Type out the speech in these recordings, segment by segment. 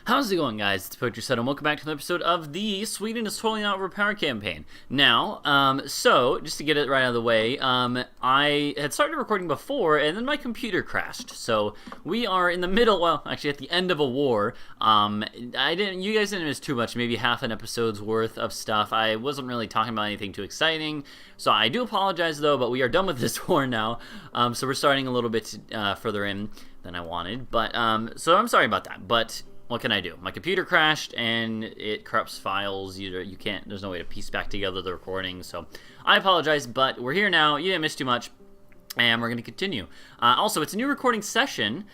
How's it going, guys? It's Poetry Set, and welcome back to another episode of the Sweden is Totally Not Overpowered campaign. Now, so, just to get it right out of the way, I had started recording before, and then my computer crashed. So, we are in the middle, well, actually at the end of a war. You guys didn't miss too much, maybe half an episode's worth of stuff. I wasn't really talking about anything too exciting, so I do apologize, though, but we are done with this war now. So we're starting a little bit further in than I wanted, but, so I'm sorry about that, but what can I do? My computer crashed and it corrupts files. You can't, there's no way to piece back together the recording, so I apologize, but we're here now. You didn't miss too much, and we're going to continue. Also, it's a new recording session,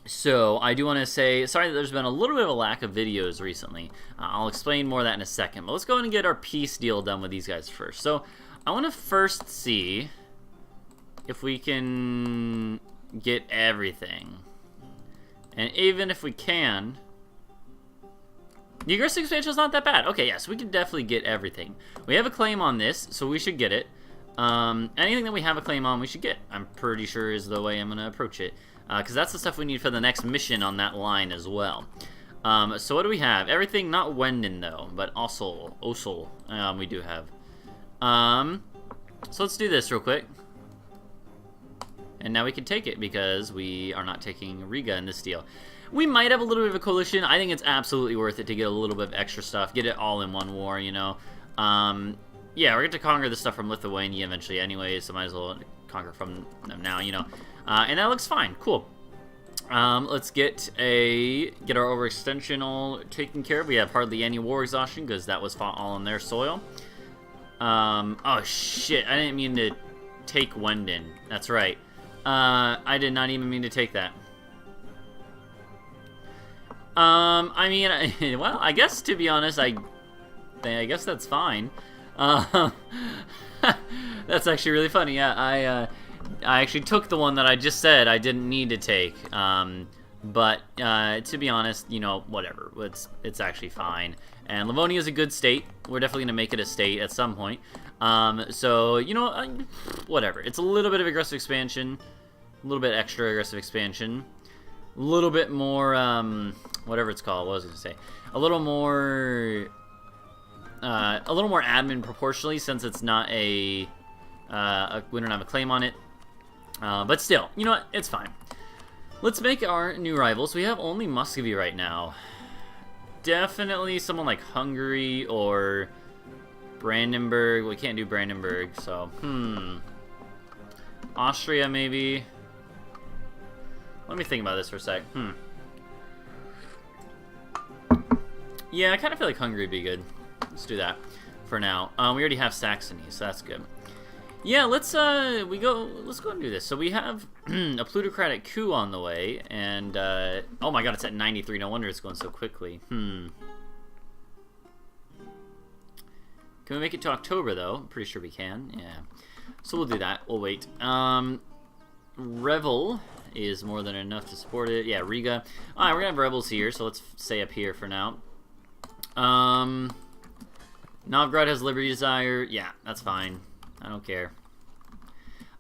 so I do want to say, sorry that there's been a little bit of a lack of videos recently. I'll explain more of that in a second, but let's go ahead and get our peace deal done with these guys first. So, I want to first see if we can get everything. And even if we can, the aggressive expansion is not that bad. Okay, yeah, so we can definitely get everything. We have a claim on this, so we should get it. Anything that we have a claim on, we should get. I'm pretty sure is the way I'm going to approach it. Because that's the stuff we need for the next mission on that line as well. So what do we have? Everything, not Wenden though, but Osel, we do have. So let's do this real quick. And now we can take it because we are not taking Riga in this deal. We might have a little bit of a coalition. I think it's absolutely worth it to get a little bit of extra stuff. Get it all in one war, you know. Yeah, we're going to conquer the stuff from Lithuania eventually anyway, so might as well conquer from them now, you know. And that looks fine. Cool. Let's get our overextension all taken care of. We have hardly any war exhaustion because that was fought all on their soil. Oh, shit. I didn't mean to take Wenden. That's right. I did not even mean to take that. I mean, well, I guess to be honest, I guess that's fine. That's actually really funny. Yeah, I actually took the one that I just said I didn't need to take. But to be honest, you know, whatever. It's actually fine. And Livonia is a good state. We're definitely gonna make it a state at some point. So you know, whatever. It's a little bit of aggressive expansion, a little bit extra aggressive expansion, a little bit more, whatever it's called. What was I gonna say? A little more admin proportionally, since it's not we don't have a claim on it. But still, you know what? It's fine. Let's make our new rivals. We have only Muscovy right now. Definitely someone like Hungary or Brandenburg. We can't do Brandenburg, so Austria maybe. Let me think about this for a sec. Yeah, I kind of feel like Hungary would be good. Let's do that for now. We already have Saxony, so that's good. Yeah, let's go and do this. So we have a plutocratic coup on the way, and oh my god, it's at 93. No wonder it's going so quickly. Can we make it to October though? I'm pretty sure we can. Yeah. So we'll do that. We'll wait. Revel is more than enough to support it. Yeah, Riga. Alright, we're gonna have rebels here, so let's stay up here for now. Novgorod has Liberty Desire. Yeah, that's fine. I don't care.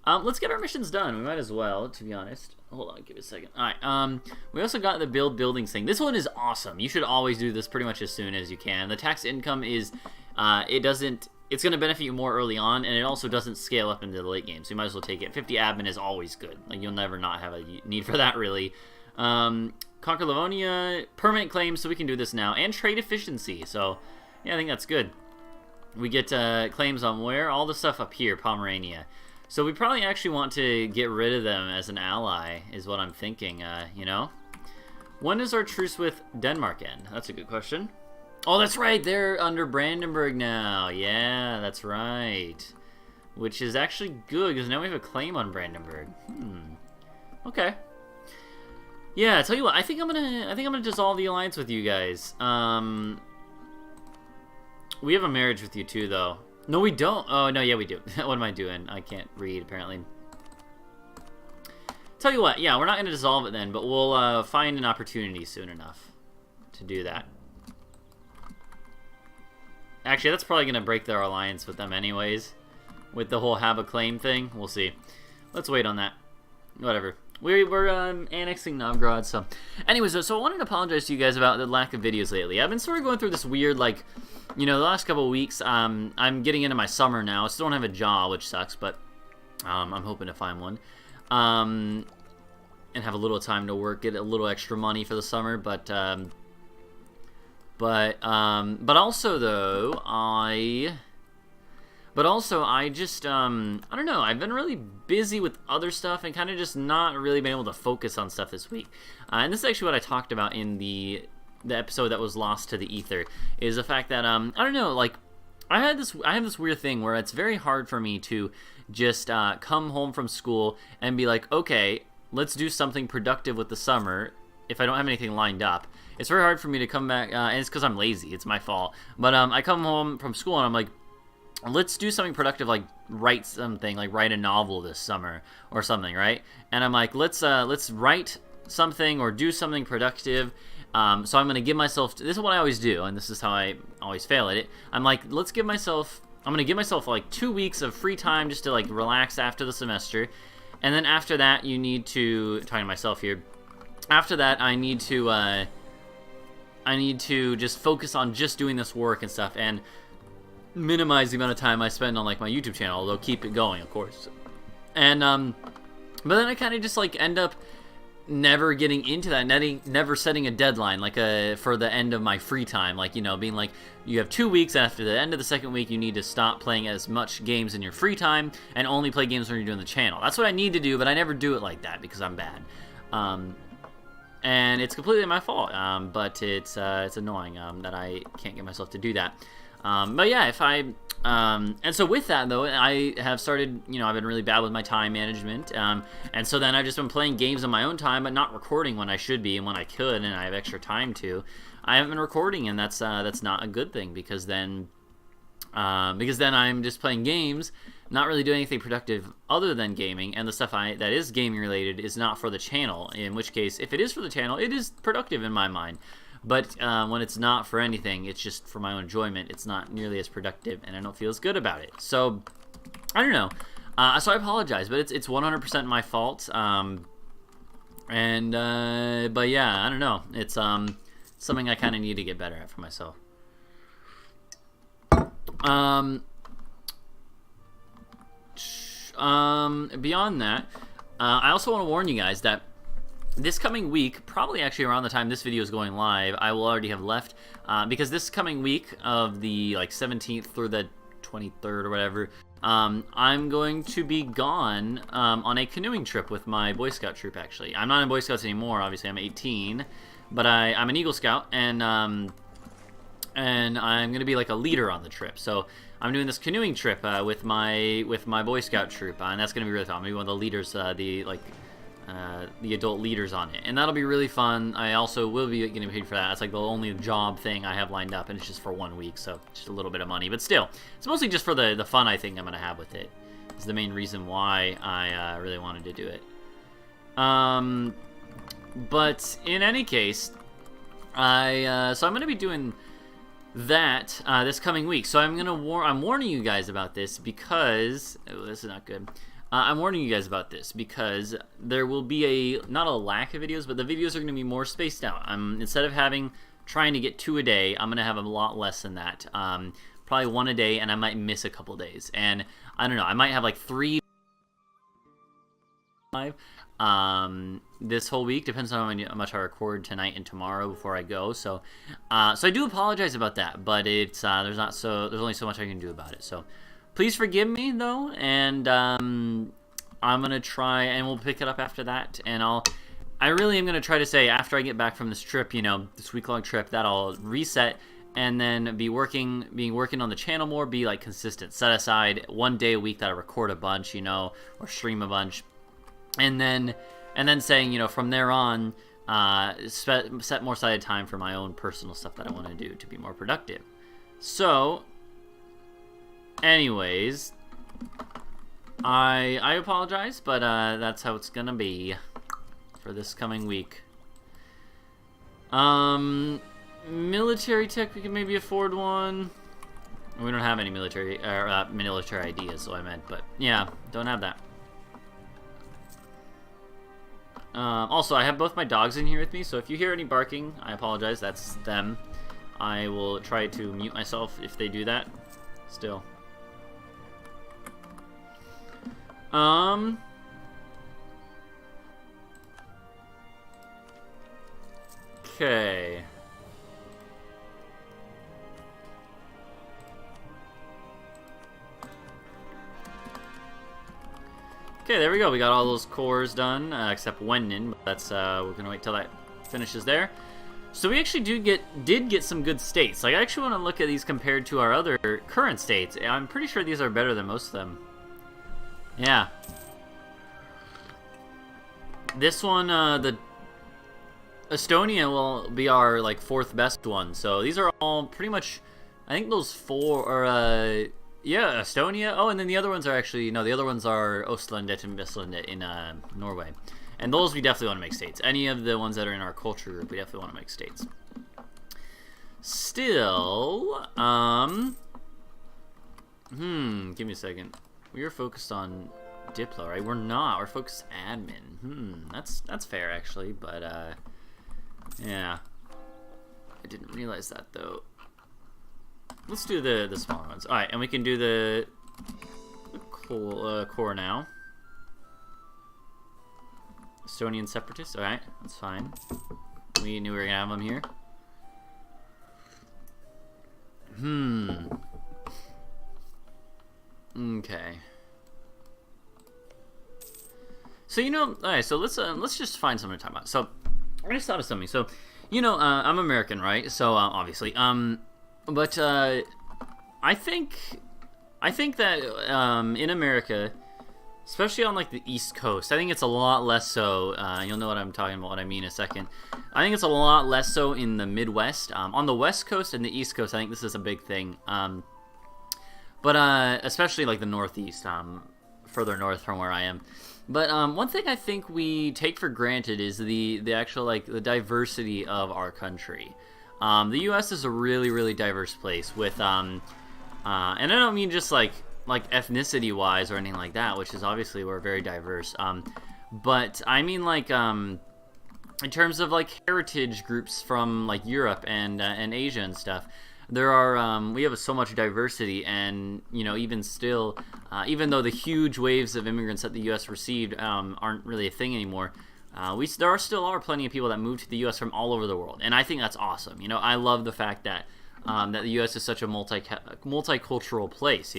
Let's get our missions done. We might as well, to be honest. Hold on, give it a second. Alright, we also got the build buildings thing. This one is awesome. You should always do this pretty much as soon as you can. The tax income is, it's going to benefit you more early on, and it also doesn't scale up into the late game, so you might as well take it. 50 admin is always good. Like, you'll never not have a need for that, really. Conquer Livonia, permanent claims, so we can do this now, and trade efficiency, so yeah, I think that's good. We get claims on where? All the stuff up here, Pomerania. So we probably actually want to get rid of them as an ally, is what I'm thinking, you know? When does our truce with Denmark end? That's a good question. Oh, that's right, they're under Brandenburg now. Yeah, that's right. Which is actually good, because now we have a claim on Brandenburg. Okay. Yeah, tell you what, I think I'm gonna dissolve the alliance with you guys. We have a marriage with you too, though. No, we don't. Oh, no, yeah, we do. What am I doing? I can't read, apparently. Tell you what, yeah, we're not going to dissolve it then, but we'll find an opportunity soon enough to do that. Actually, that's probably going to break their alliance with them anyways. With the whole have a claim thing. We'll see. Let's wait on that. Whatever. we're annexing Novgorod. So, anyways, so I wanted to apologize to you guys about the lack of videos lately. I've been sort of going through this weird, like, you know, the last couple of weeks. I'm getting into my summer now. I still don't have a job, which sucks, but I'm hoping to find one. And have a little time to work, get a little extra money for the summer. But also though I just, I don't know, I've been really busy with other stuff and kind of just not really been able to focus on stuff this week. And this is actually what I talked about in the episode that was lost to the ether, is the fact that, I don't know, like, I have this weird thing where it's very hard for me to just come home from school and be like, okay, let's do something productive with the summer if I don't have anything lined up. It's very hard for me to come back, and it's because I'm lazy, it's my fault. But I come home from school and I'm like, let's do something productive, like write something, like write a novel this summer or something, right? And I'm like, let's write something or do something productive. So I'm gonna give myself, this is what I always do, and this is how I always fail at it. I'm like, I'm gonna give myself like 2 weeks of free time just to like relax after the semester, and then after that you need to, talking to myself here, after that I need to just focus on just doing this work and stuff, and minimize the amount of time I spend on like my YouTube channel, although keep it going, of course. And but then I kind of just like end up never getting into that, never setting a deadline like for the end of my free time, like, you know, being like, you have 2 weeks, after the end of the second week you need to stop playing as much games in your free time and only play games when you're doing the channel. That's what I need to do, but I never do it like that because I'm bad. And it's completely my fault, but it's annoying that I can't get myself to do that. But yeah, and so with that though, I have started, you know, I've been really bad with my time management, and so then I've just been playing games on my own time, but not recording when I should be and when I could, and I have extra time to. I haven't been recording, and that's not a good thing, because then I'm just playing games, not really doing anything productive other than gaming, and the stuff that is gaming related is not for the channel, in which case, if it is for the channel, it is productive in my mind. But when it's not for anything, it's just for my own enjoyment, it's not nearly as productive, and I don't feel as good about it. So, I don't know. So I apologize, but it's 100% my fault. But yeah, I don't know. It's something I kind of need to get better at for myself. Beyond that, I also want to warn you guys that this coming week, probably actually around the time this video is going live, I will already have left, because this coming week of the like 17th through the 23rd or whatever, I'm going to be gone on a canoeing trip with my Boy Scout troop. Actually, I'm not in Boy Scouts anymore. Obviously, I'm 18, but I'm an Eagle Scout, and I'm going to be like a leader on the trip. So I'm doing this canoeing trip with my Boy Scout troop, and that's going to be really fun. I'm going to be one of the leaders, the adult leaders on it, and that'll be really fun. I also will be getting paid for that. That's like the only job thing I have lined up, and it's just for 1 week, so just a little bit of money, but still, it's mostly just for the fun I think I'm gonna have with it. Is the main reason why I really wanted to do it. But in any case, so I'm gonna be doing that this coming week. So I'm warning you guys about this because this is not good. I'm warning you guys about this because there will be not a lack of videos, but the videos are going to be more spaced out. Instead of trying to get 2 a day, I'm going to have a lot less than that. Probably 1 a day, and I might miss a couple days. And I don't know, I might have like 3 this whole week. Depends on how much I record tonight and tomorrow before I go. So I do apologize about that, but it's there's only so much I can do about it. So please forgive me, though, and I'm going to try, and we'll pick it up after that, and I really am going to try to say, after I get back from this trip, you know, this week-long trip, that I'll reset, and then be working on the channel more, be, like, consistent, set aside 1 day a week that I record a bunch, you know, or stream a bunch, and then saying, you know, from there on, set more aside time for my own personal stuff that I want to do to be more productive. So anyways, I apologize, but that's how it's gonna be for this coming week. Military tech, we can maybe afford one. We don't have any military ideas, so I meant, but yeah, don't have that. Also, I have both my dogs in here with me, so if you hear any barking, I apologize. That's them. I will try to mute myself if they do that. Still. Okay. Okay, there we go. We got all those cores done, except Wennon, but that's we're gonna wait till that finishes there. So we actually did get some good states. Like, I actually want to look at these compared to our other current states. I'm pretty sure these are better than most of them. Yeah. This one, the Estonia will be our like 4th best one. So these are all pretty much, I think those 4 are yeah, Estonia. Oh, and then the other ones are actually, no, the other ones are Østlandet and Vestlandet in Norway. And those we definitely want to make states. Any of the ones that are in our culture group, we definitely want to make states. Still, give me a second. We are focused on Diplo, right? We're not. We're focused admin. That's fair actually, but yeah. I didn't realize that though. Let's do the smaller ones. All right, and we can do the core now. Estonian separatists. All right, that's fine. We knew we were gonna have them here. Okay. So all right. So let's just find something to talk about. So I just thought of something. So I'm American, right? So obviously, but I think that in America, especially on like the East Coast, I think it's a lot less so. You'll know what I'm talking about, what I mean in a second. I think it's a lot less so in the Midwest. On the West Coast and the East Coast, I think this is a big thing. But especially like the Northeast, further north from where I am. But one thing I think we take for granted is the actual like the diversity of our country. The U.S. is a really, really diverse place with and I don't mean just like ethnicity-wise or anything like that, which is obviously we're very diverse. But I mean like in terms of like heritage groups from like Europe and Asia and stuff. There are we have so much diversity, and even still, even though the huge waves of immigrants that the U.S. received aren't really a thing anymore, there still are plenty of people that move to the U.S. from all over the world, and I think that's awesome. I love the fact that that the U.S. is such a multicultural place.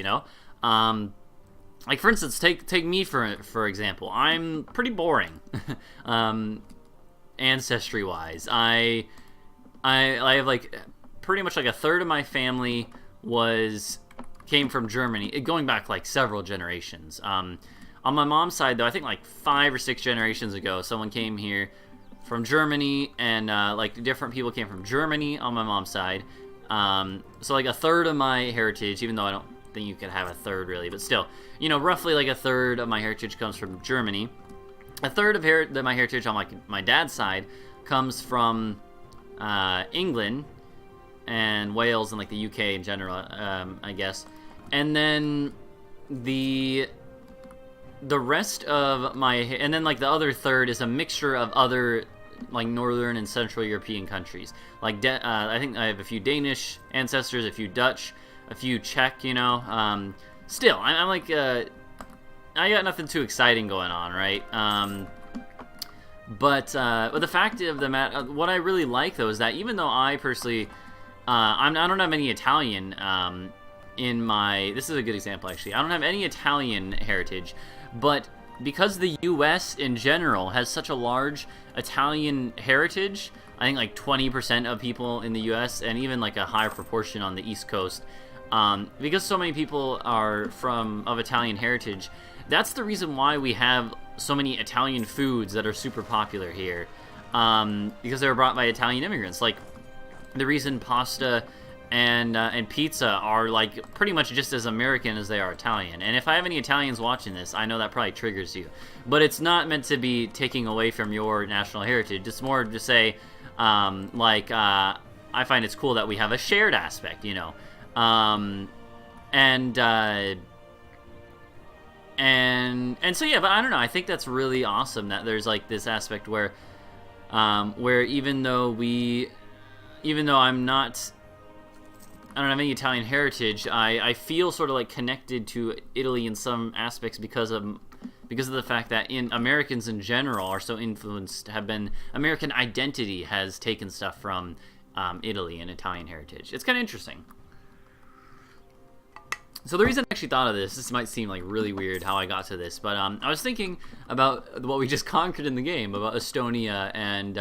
Like for instance, take me for example. I'm pretty boring, ancestry-wise. I have like pretty much like a third of my family came from Germany, going back like several generations. On my mom's side, though, I think like 5 or 6 generations ago, someone came here from Germany, and like different people came from Germany on my mom's side. So like a third of my heritage, even though I don't think you could have a third really, but still, roughly like a third of my heritage comes from Germany. A third of my heritage on my dad's side comes from England and Wales and like the UK in general, I guess. And then the rest of and then like the other third is a mixture of other like northern and central European countries. Like I think I have a few Danish ancestors, a few Dutch, a few Czech. Still, I'm like I got nothing too exciting going on, right? But the fact of the matter, what I really like though is that even though I personally I don't have any Italian in my... This is a good example, actually. I don't have any Italian heritage, but because the U.S. in general has such a large Italian heritage, I think like 20% of people in the U.S. and even like a higher proportion on the East Coast, because so many people are of Italian heritage, that's the reason why we have so many Italian foods that are super popular here, because they were brought by Italian immigrants. Like, the reason pasta and pizza are like pretty much just as American as they are Italian. And if I have any Italians watching this, I know that probably triggers you. But it's not meant to be taking away from your national heritage. It's more to say, I find it's cool that we have a shared aspect, and so yeah, but I don't know. I think that's really awesome that there's like this aspect where even though I'm not, I don't have any Italian heritage, I feel sort of like connected to Italy in some aspects because of the fact that Americans in general are so influenced, American identity has taken stuff from Italy and Italian heritage. It's kind of interesting. So the reason I actually thought of this might seem like really weird how I got to this, but I was thinking about what we just conquered in the game, about Estonia and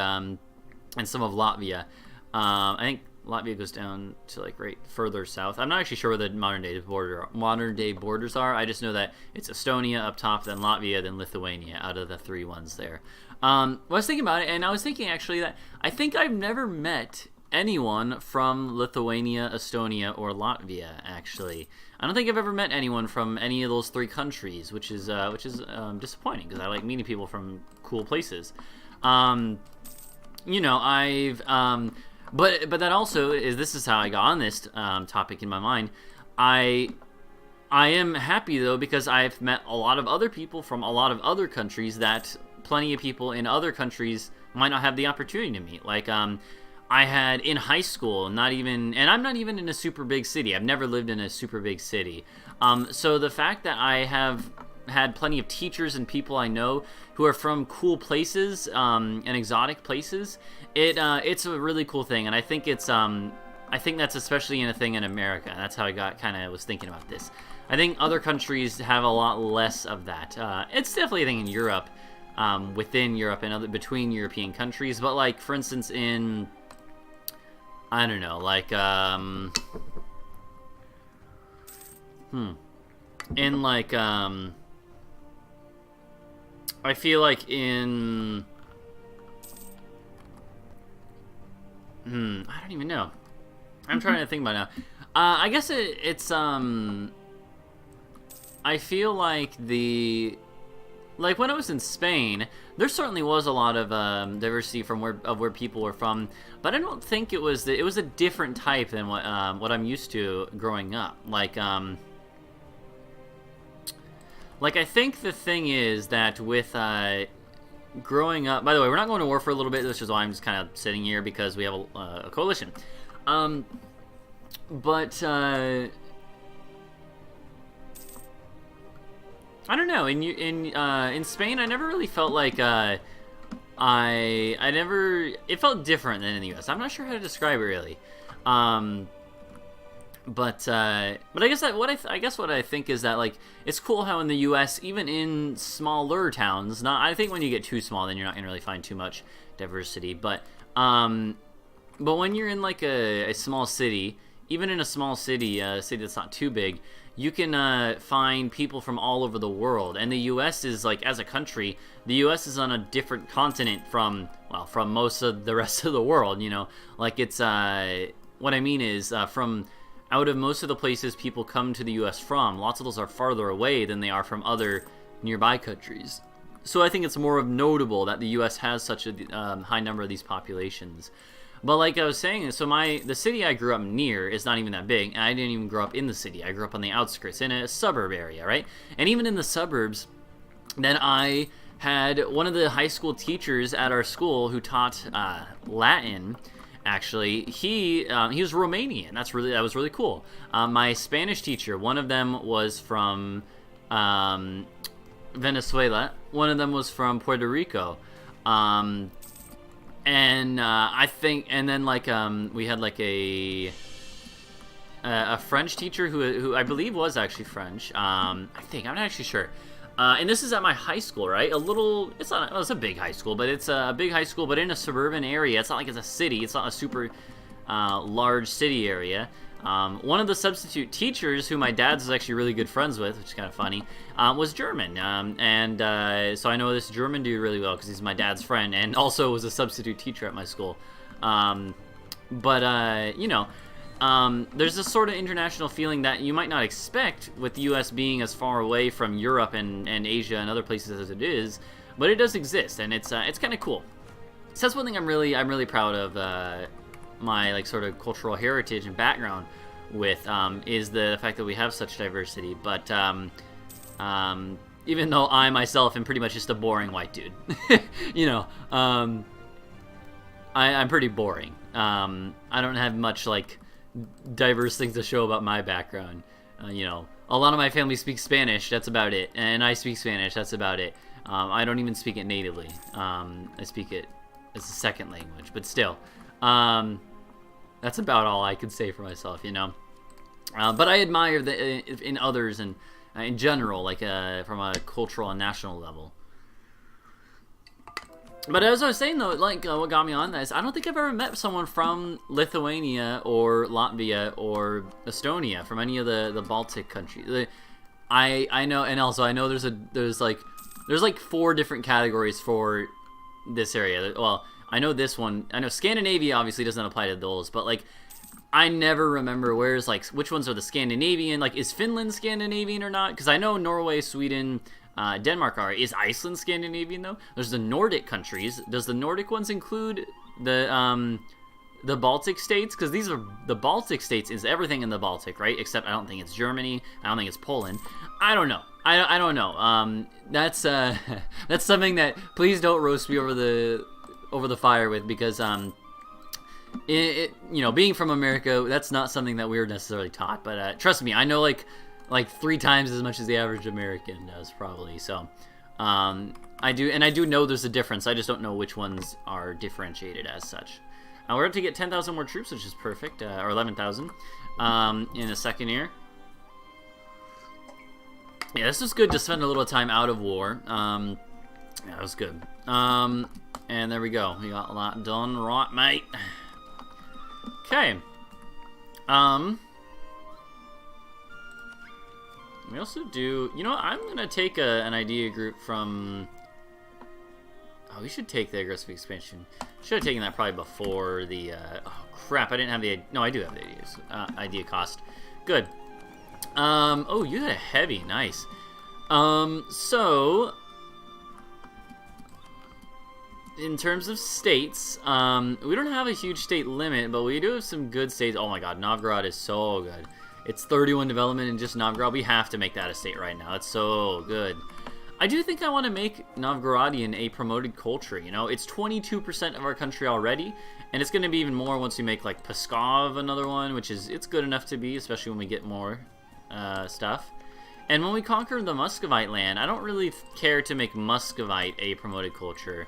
some of Latvia. I think Latvia goes down to like right further south. I'm not actually sure where the modern day borders are. I just know that it's Estonia up top, then Latvia, then Lithuania out of the three ones there. I was thinking about it, and I was thinking actually that I think I've never met anyone from Lithuania, Estonia, or Latvia. Actually, I don't think I've ever met anyone from any of those three countries, which is disappointing because I like meeting people from cool places. You know, but that also is, this is how I got on this topic in my mind. I am happy though because I've met a lot of other people from a lot of other countries that plenty of people in other countries might not have the opportunity to meet. Like I had in high school, and I'm not even in a super big city. I've never lived in a super big city. So the fact that I have had plenty of teachers and people I know who are from cool places and exotic places, it's a really cool thing, and I think that's especially a thing in America. That's how I was thinking about this. I think other countries have a lot less of that. It's definitely a thing in Europe, within Europe and between European countries, but like for instance in, I don't know, like in like I feel like in I don't even know. I'm trying to think about it now. I guess it's I feel like when I was in Spain, there certainly was a lot of diversity from where people were from, but I don't think it was a different type than what I'm used to growing up. Like I think the thing is that with growing up. By the way, we're not going to war for a little bit. This is why I'm just kind of sitting here because we have a coalition. But I don't know. In Spain, I never really felt like it felt different than in the U.S. I'm not sure how to describe it really. But I guess what I think is that like it's cool how in the U.S. even in smaller towns, I think when you get too small, then you're not gonna really find too much diversity. But when you're in like a small city, even in a small city, a city that's not too big, you can find people from all over the world. And the U.S. is like, as a country, the U.S. is on a different continent from most of the rest of the world. You know, like it's what I mean is from out of most of the places people come to the U.S. from, lots of those are farther away than they are from other nearby countries. So I think it's more notable that the U.S. has such a high number of these populations. But like I was saying, so the city I grew up near is not even that big, and I didn't even grow up in the city. I grew up on the outskirts, in a suburb area, right? And even in the suburbs, then I had one of the high school teachers at our school who taught Latin. Actually, he was Romanian. That was really cool. My Spanish teacher, one of them was from Venezuela. One of them was from Puerto Rico. And I think, and then like we had like a French teacher who I believe was actually French. I'm not actually sure. And this is at my high school, right? It's a big high school, but it's a big high school, but in a suburban area. It's not like it's a city. It's not a super large city area. One of the substitute teachers, who my dad's actually really good friends with, which is kind of funny, was German. So I know this German dude really well because he's my dad's friend and also was a substitute teacher at my school. There's this sort of international feeling that you might not expect with the U.S. being as far away from Europe and Asia and other places as it is, but it does exist, and it's kind of cool. So that's one thing I'm really proud of my like sort of cultural heritage and background with is the fact that we have such diversity. But Even though I myself am pretty much just a boring white dude. You know, I'm pretty boring. I don't have much, like, diverse things to show about my background. You know, a lot of my family speaks Spanish, that's about it. And I speak Spanish, that's about it. I don't even speak it natively. I speak it as a second language, but still. That's about all I could say for myself, you know. But I admire in others and in general, like from a cultural and national level. But as I was saying, though, like, what got me on this, I don't think I've ever met someone from Lithuania or Latvia or Estonia, from any of the Baltic countries. I know, and also I know there's like 4 different categories for this area. Well, I know this one. I know Scandinavia obviously doesn't apply to those, but like, I never remember where's, like, which ones are the Scandinavian. Like, is Finland Scandinavian or not? Because I know Norway, Sweden, Denmark are. Is Iceland Scandinavian, though? There's the Nordic countries. Does the Nordic ones include the Baltic states? Because these are the Baltic states is everything in the Baltic, right? Except I don't think it's Germany. I don't think it's Poland. I don't know. I don't know. That's that's something that please don't roast me over the fire with, because you know, being from America, that's not something that we were necessarily taught. But trust me, I know like 3 times as much as the average American does, probably. So I do know there's a difference. I just don't know which ones are differentiated as such. We're up to get 10,000 more troops, which is perfect, or 11,000 in a second here. Yeah, this was good to spend a little time out of war. Yeah, that was good. And there we go. We got a lot done, right, mate? Okay. We also do... You know what? I'm going to take an idea group from... Oh, we should take the aggressive expansion. Should have taken that probably before the... Oh, crap. I didn't have the... No, I do have the ideas. Idea cost. Good. Oh, you had a heavy. Nice. So... In terms of states, we don't have a huge state limit, but we do have some good states. Oh my god, Novgorod is so good. It's 31 development in just Novgorod. We have to make that a state right now. It's so good. I do think I want to make Novgorodian a promoted culture, you know? It's 22% of our country already, and it's going to be even more once we make, like, Pskov another one, which is, it's good enough to be, especially when we get more stuff. And when we conquer the Muscovite land, I don't really care to make Muscovite a promoted culture.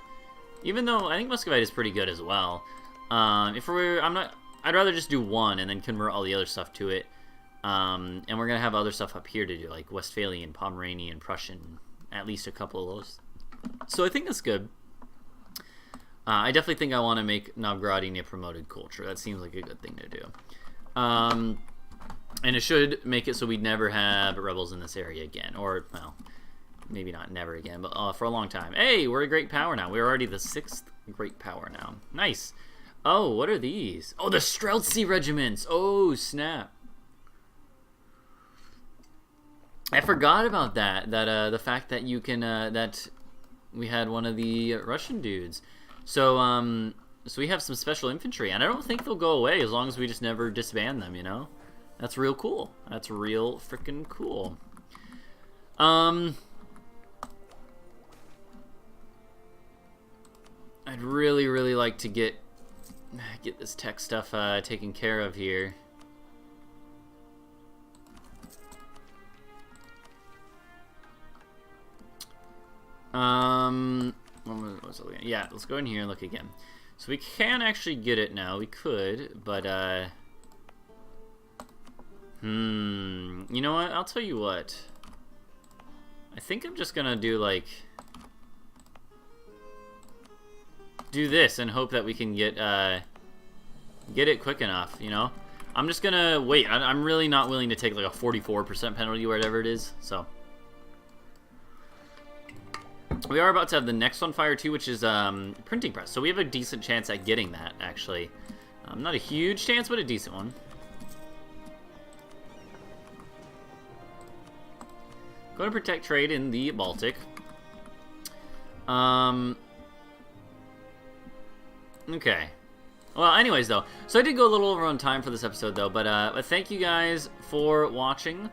Even though I think Muscovite is pretty good as well. I'd rather just do one and then convert all the other stuff to it. And we're gonna have other stuff up here to do, like Westphalian, Pomeranian, Prussian, at least a couple of those. So I think that's good. I definitely think I want to make Novgorodian a promoted culture. That seems like a good thing to do. And it should make it so we'd never have rebels in this area again, or well. Maybe not never again, but for a long time. Hey, we're a great power now. We're already the 6th great power now. Nice. Oh, what are these? Oh, the Streltsy regiments. Oh, snap. I forgot about that. The fact that you can, that we had one of the Russian dudes. So we have some special infantry, and I don't think they'll go away as long as we just never disband them, you know? That's real cool. That's real freaking cool. I'd really, really like to get this tech stuff taken care of here. What was it? Yeah, let's go in here and look again. So we can actually get it now. We could, but you know what? I'll tell you what. I think I'm just gonna do like. Do this and hope that we can get it quick enough, you know? I'm just gonna wait. I'm really not willing to take like a 44% penalty or whatever it is, so. We are about to have the next one fire too, which is printing press. So we have a decent chance at getting that, actually. Not a huge chance, but a decent one. Going to protect trade in the Baltic. Okay. Well, anyways, though. So I did go a little over on time for this episode, though. But thank you guys for watching.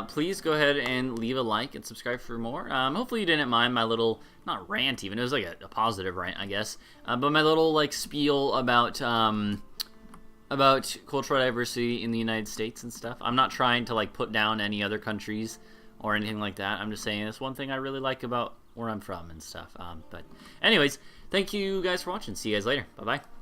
please go ahead and leave a like and subscribe for more. Hopefully you didn't mind my little, not rant even, it was like a positive rant, I guess, but my little like spiel about cultural diversity in the United States and stuff. I'm not trying to like put down any other countries or anything like that. I'm just saying it's one thing I really like about where I'm from and stuff. But anyways, thank you guys for watching. See you guys later. Bye-bye.